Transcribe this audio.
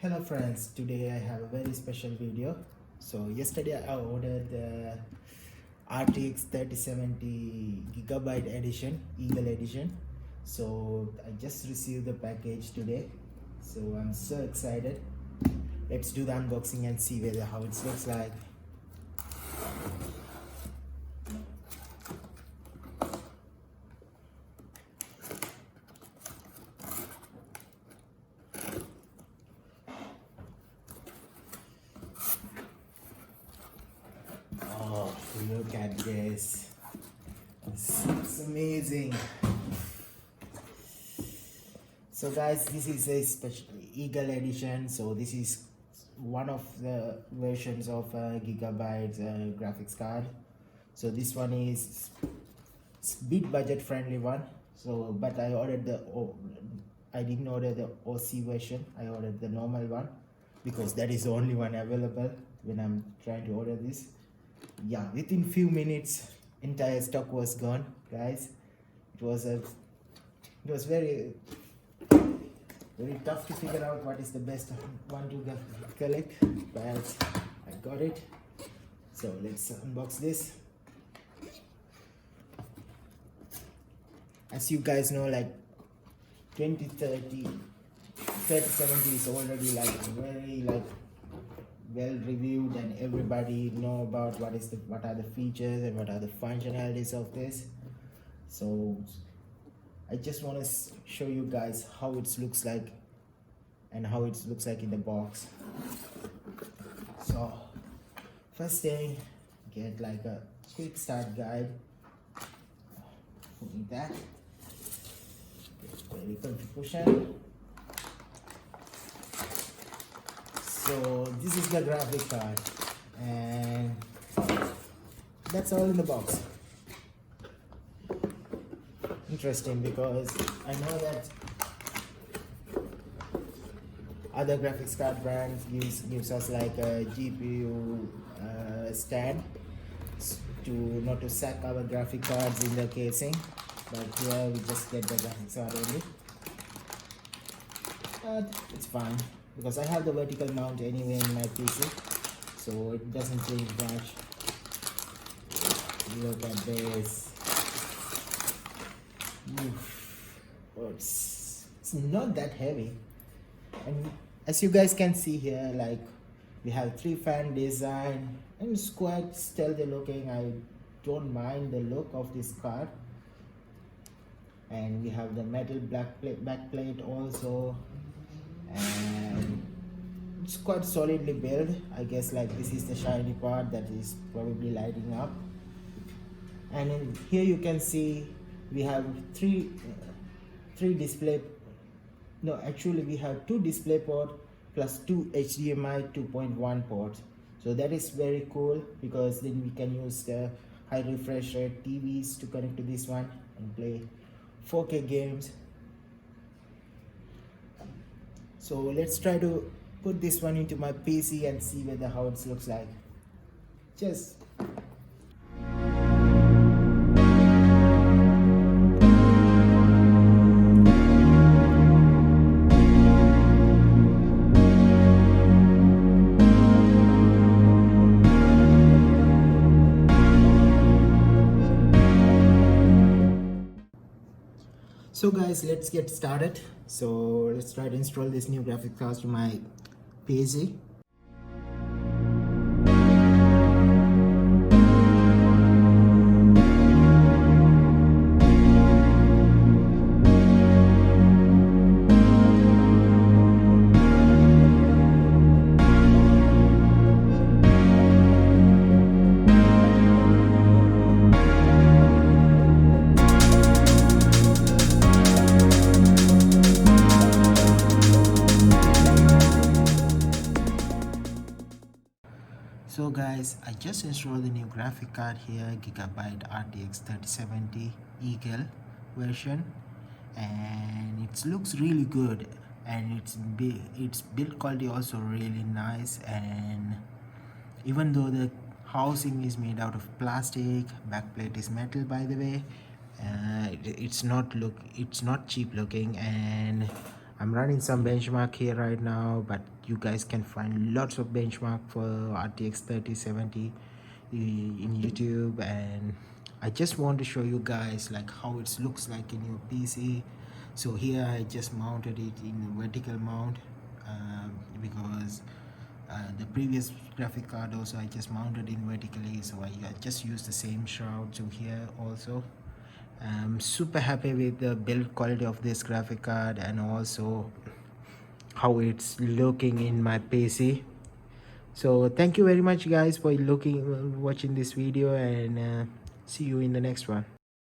Hello friends, today I have a very special video. So yesterday I ordered the RTX 3070 gigabyte edition, Eagle edition. So I just received the package today. So I'm so excited. Let's do the unboxing and see how it looks like. Oh, look at this. It's amazing. So guys, this is a special Eagle edition. So this is one of the versions of gigabyte graphics card. So this one is bit budget friendly one. So but I didn't order the OC version. I ordered the normal one because that is the only one available when I'm trying to order this. Yeah, within few minutes entire stock was gone, guys. It was very tough to figure out what is the best one to collect, but I got it. So let's unbox this. As you guys know, like 3070 is already like very well reviewed, and everybody know about what are the features and what are the functionalities of this. So I just want to show you guys how it looks like and how it looks like in the box. So first thing, get like a quick start guide. Putting that very confusion. So this is the graphic card, and that's all in the box. Interesting, because I know that other graphics card brands gives us like a GPU stand to not to sack our graphic cards in the casing, but here we just get the graphics card only. But it's fine because I have the vertical mount anyway in my PC, so it doesn't change much. Look at this. Oh, it's not that heavy, and as you guys can see here, like we have 3 fan design and it's quite stealthy looking. I don't mind the look of this card, and we have the metal back plate also, and it's quite solidly built. I guess like this is the shiny part that is probably lighting up, and in here you can see we have three display, no, actually we have 2 display port plus 2 HDMI 2.1 ports. So that is very cool, because then we can use the high refresh rate TVs to connect to this one and play 4K games. So let's try to put this one into my PC and see how it looks like. Cheers. So guys, let's get started. So let's try to install this new graphics card to my PC. So guys, I just installed the new graphic card here, gigabyte RTX 3070 Eagle version, and it looks really good, and its build quality also really nice. And even though the housing is made out of plastic, backplate is metal by the way, it's not cheap looking, and I'm running some benchmark here right now, but you guys can find lots of benchmark for RTX 3070 in YouTube. And I just want to show you guys like how it looks like in your PC. So here I just mounted it in a vertical mount, because the previous graphic card also I just mounted in vertically, so I just used the same shroud to here also. I'm super happy with the build quality of this graphic card and also how it's looking in my PC. So thank you very much guys for watching this video, and see you in the next one.